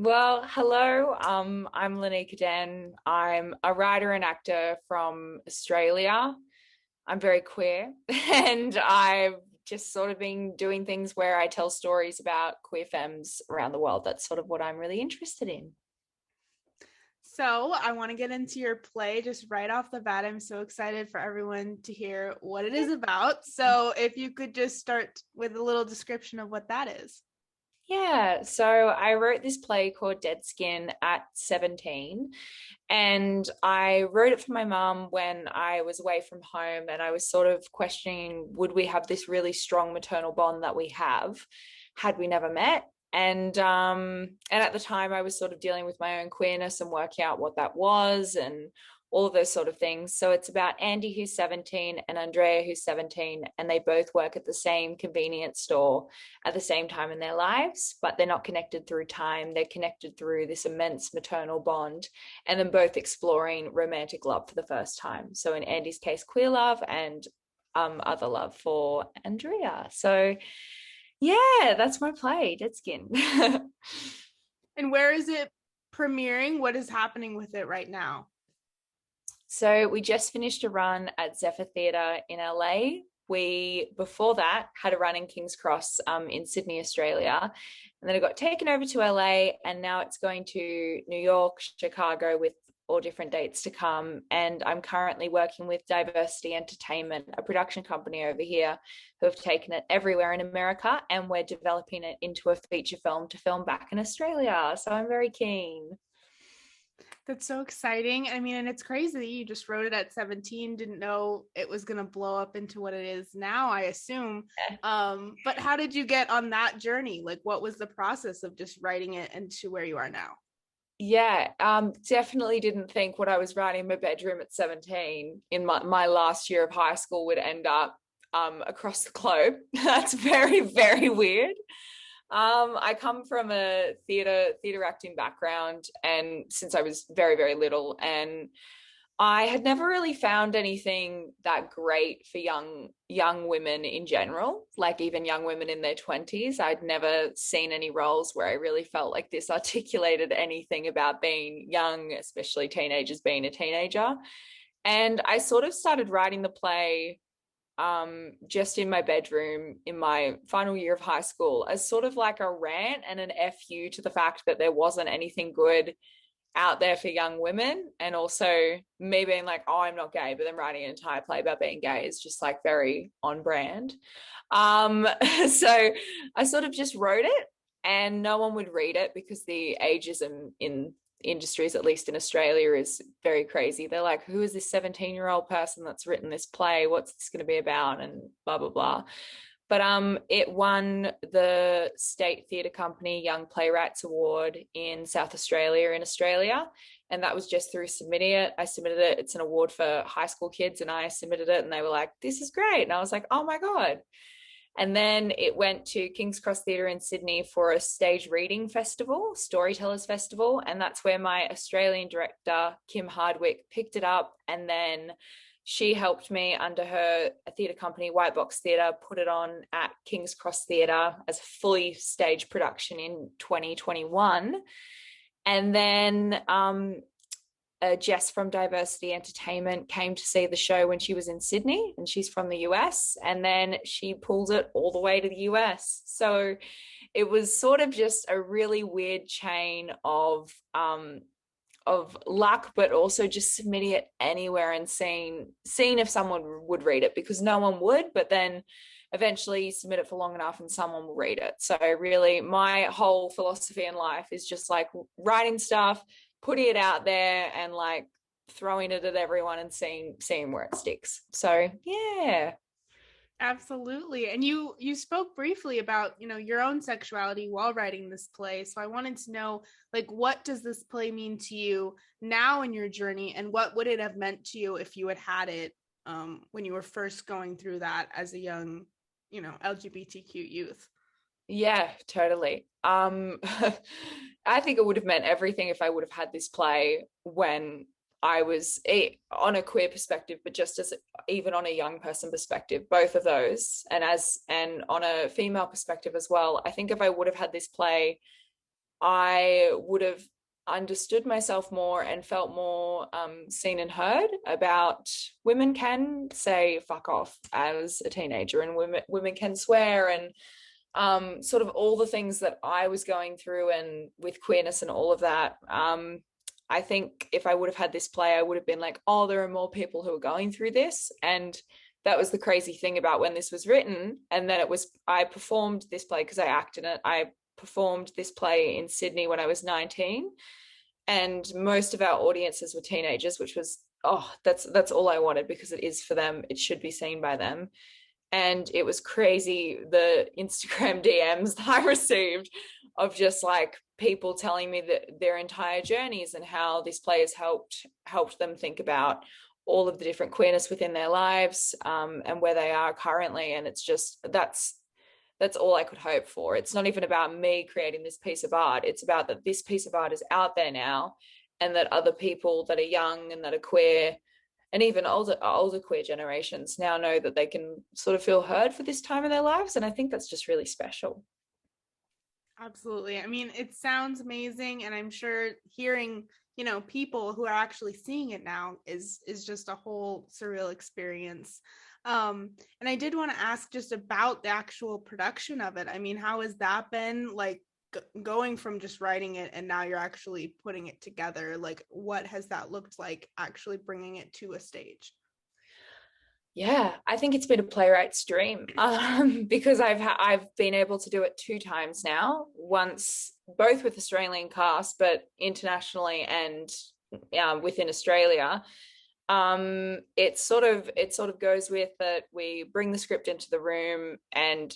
Well, hello. I'm Laneikka Denne. I'm a writer and actor from Australia. I'm very queer, and I've just sort of been doing things where I tell stories about queer femmes around the world. That's sort of what I'm really interested in. So, I want to get into your play just right off the bat. I'm so excited for everyone to hear what it is about. So, if you could just start with a little description of what that is. Yeah, so I wrote this play called Dead Skin at 17, and I wrote it for my mum when I was away from home, and I was sort of questioning, would we have this really strong maternal bond that we have had we never met? And at the time I was sort of dealing with my own queerness and working out what that was and all of those sort of things. So it's about Andie, who's 17, and Andrea, who's 17, and they both work at the same convenience store at the same time in their lives, but they're not connected through time. They're connected through this immense maternal bond, and then both exploring romantic love for the first time. So in Andie's case, queer love, and other love for Andrea. So yeah, that's my play, Dead Skin. And where is it premiering? What is happening with it right now? So we just finished a run at Zephyr Theatre in LA. We, before that, had a run in King's Cross in Sydney, Australia. And then it got taken over to LA, and now it's going to New York, Chicago, with all different dates to come. And I'm currently working with Diversity Entertainment, a production company over here, who have taken it everywhere in America. And we're developing it into a feature film to film back in Australia. So I'm very keen. That's so exciting. I mean, and it's crazy that you just wrote it at 17, didn't know it was going to blow up into what it is now, I assume. But how did you get on that journey? Like, what was the process of just writing it into where you are now? Yeah, definitely didn't think what I was writing in my bedroom at 17 in my last year of high school would end up across the globe. That's very, very weird. I come from a theater acting background, and since I was very, very little, and I had never really found anything that great for young women in general, like even young women in their 20s. I'd never seen any roles where I really felt like this articulated anything about being young, especially teenagers being a teenager. And I sort of started writing the play just in my bedroom in my final year of high school as sort of like a rant and an FU to the fact that there wasn't anything good out there for young women. And also me being like, oh, I'm not gay, but then writing an entire play about being gay is just like very on brand. So I sort of just wrote it, and no one would read it because the ageism in industries, at least in Australia, is very crazy. They're like, who is this 17-year-old person that's written this play? What's this going to be about? And blah, blah, blah. But it won the State Theatre Company Young Playwrights Award in South Australia, in Australia. And that was just through submitting it. I submitted it. It's an award for high school kids, and I submitted it, and they were like, this is great. And I was like, oh my God. And then it went to King's Cross Theatre in Sydney for a stage reading festival, Storytellers Festival. And that's where my Australian director, Kim Hardwick, picked it up. And then she helped me under her theatre company, White Box Theatre, put it on at King's Cross Theatre as a fully staged production in 2021. And then Jess from Diversity Entertainment came to see the show when she was in Sydney, and she's from the US, and then she pulled it all the way to the US. So it was sort of just a really weird chain of luck, but also just submitting it anywhere and seeing if someone would read it, because no one would, but then eventually you submit it for long enough and someone will read it. So really my whole philosophy in life is just like writing stuff, putting it out there, and like throwing it at everyone and seeing where it sticks. So yeah. Absolutely. And you spoke briefly about, your own sexuality while writing this play. So I wanted to know, like, what does this play mean to you now in your journey, and what would it have meant to you if you had it when you were first going through that as a young, LGBTQ youth? Yeah, totally. I think it would have meant everything if I would have had this play when I was on a queer perspective, but just as even on a young person perspective, both of those, and on a female perspective as well. I think if I would have had this play I would have understood myself more and felt more seen and heard about women can say fuck off as a teenager, and women can swear, and sort of all the things that I was going through and with queerness and all of that. I think if I would have had this play, I would have been like, oh, there are more people who are going through this. And that was the crazy thing about when this was written. And then I performed this play because I acted in it. I performed this play in Sydney when I was 19. And most of our audiences were teenagers, which was, oh, that's all I wanted, because it is for them. It should be seen by them. And it was crazy, the Instagram DMs that I received of just like people telling me that their entire journeys and how this play has helped them think about all of the different queerness within their lives, and where they are currently. And it's just, that's all I could hope for. It's not even about me creating this piece of art. It's about that this piece of art is out there now, and that other people that are young and that are queer, and even older queer generations, now know that they can sort of feel heard for this time in their lives. And I think that's just really special. Absolutely. I mean, it sounds amazing, and I'm sure hearing, people who are actually seeing it now is just a whole surreal experience. And I did want to ask just about the actual production of it. I mean, how has that been, like, going from just writing it and now you're actually putting it together? Like, what has that looked like actually bringing it to a stage? Yeah, I think it's been a playwright's dream, because I've been able to do it 2 times now. Once both with Australian cast, but internationally and within Australia. It sort of goes with that we bring the script into the room, and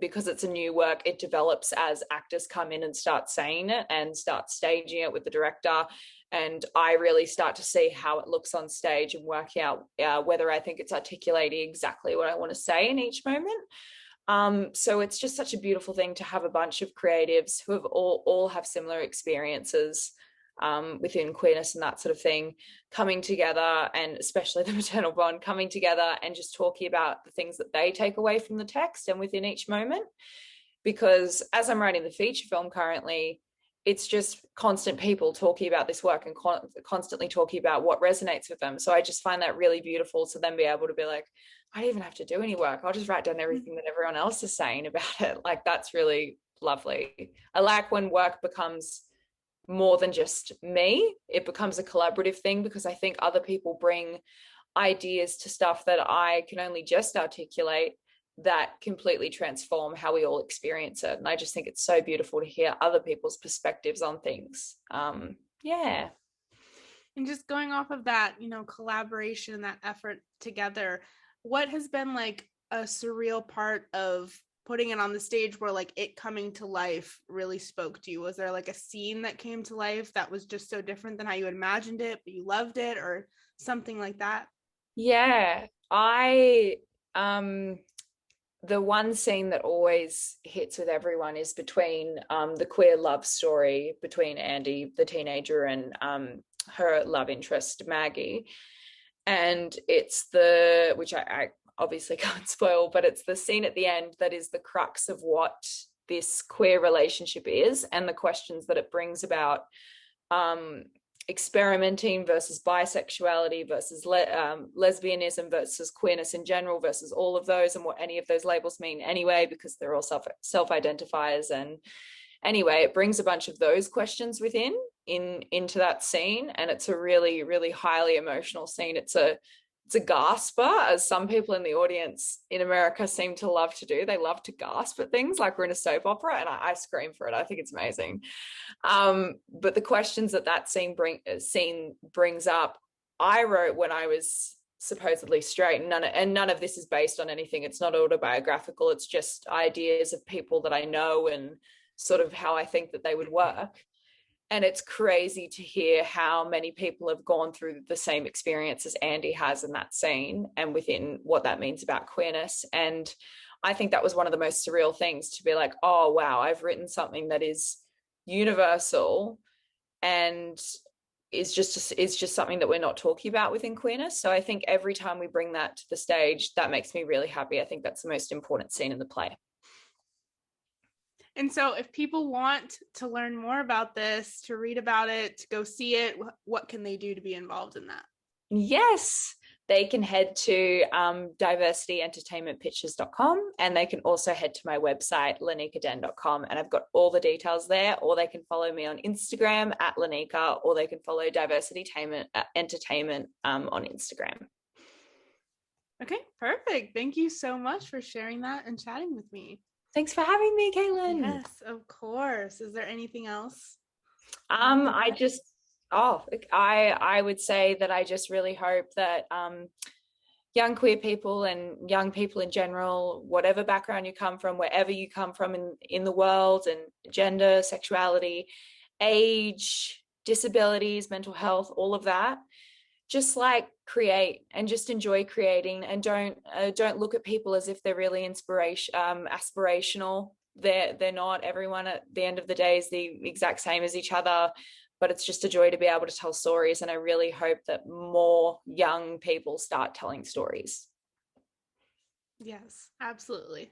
because it's a new work, it develops as actors come in and start saying it and start staging it with the director. And I really start to see how it looks on stage and work out whether I think it's articulating exactly what I want to say in each moment. So it's just such a beautiful thing to have a bunch of creatives who have all have similar experiences within queerness and that sort of thing, coming together, and especially the maternal bond, coming together and just talking about the things that they take away from the text and within each moment. Because as I'm writing the feature film currently, it's just constant people talking about this work and constantly talking about what resonates with them. So I just find that really beautiful to then be able to be like, I don't even have to do any work. I'll just write down everything that everyone else is saying about it. Like, that's really lovely. I like when work becomes more than just me. It becomes a collaborative thing, because I think other people bring ideas to stuff that I can only just articulate, that completely transform how we all experience it. And I just think it's so beautiful to hear other people's perspectives on things. Yeah. And just going off of that, collaboration and that effort together, what has been like a surreal part of putting it on the stage where like it coming to life really spoke to you? Was there like a scene that came to life that was just so different than how you imagined it, but you loved it, or something like that? Yeah. The one scene that always hits with everyone is between the queer love story between Andie, the teenager, and her love interest, Maggie. And it's which I obviously can't spoil, but it's the scene at the end that is the crux of what this queer relationship is, and the questions that it brings about experimenting versus bisexuality versus lesbianism versus queerness in general versus all of those, and what any of those labels mean anyway, because they're all self-identifiers. And anyway, it brings a bunch of those questions into that scene, and it's a really, really highly emotional scene. It's a gasper, as some people in the audience in America seem to love to do. They love to gasp at things like we're in a soap opera, and I scream for it. I think it's amazing. But the questions that scene brings up, I wrote when I was supposedly straight, and none of this is based on anything. It's not autobiographical. It's just ideas of people that I know and sort of how I think that they would work. And it's crazy to hear how many people have gone through the same experience as Andie has in that scene, and within what that means about queerness. And I think that was one of the most surreal things, to be like, oh, wow, I've written something that is universal and is just something that we're not talking about within queerness. So I think every time we bring that to the stage, that makes me really happy. I think that's the most important scene in the play. And so if people want to learn more about this, to read about it, to go see it, what can they do to be involved in that? Yes, they can head to diversityentertainmentpictures.com, and they can also head to my website, laneikkadenne.com, and I've got all the details there. Or they can follow me on Instagram at Laneikka, or they can follow Diversity Entertainment on Instagram. Okay, perfect. Thank you so much for sharing that and chatting with me. Thanks for having me, Caitlin. Yes, of course. Is there anything else? I would say that I just really hope that young queer people and young people in general, whatever background you come from, wherever you come from in the world, and gender, sexuality, age, disabilities, mental health, all of that, just like create and just enjoy creating, and don't look at people as if they're really aspirational. They're not. Everyone at the end of the day is the exact same as each other, but it's just a joy to be able to tell stories, and I really hope that more young people start telling stories. Yes, absolutely.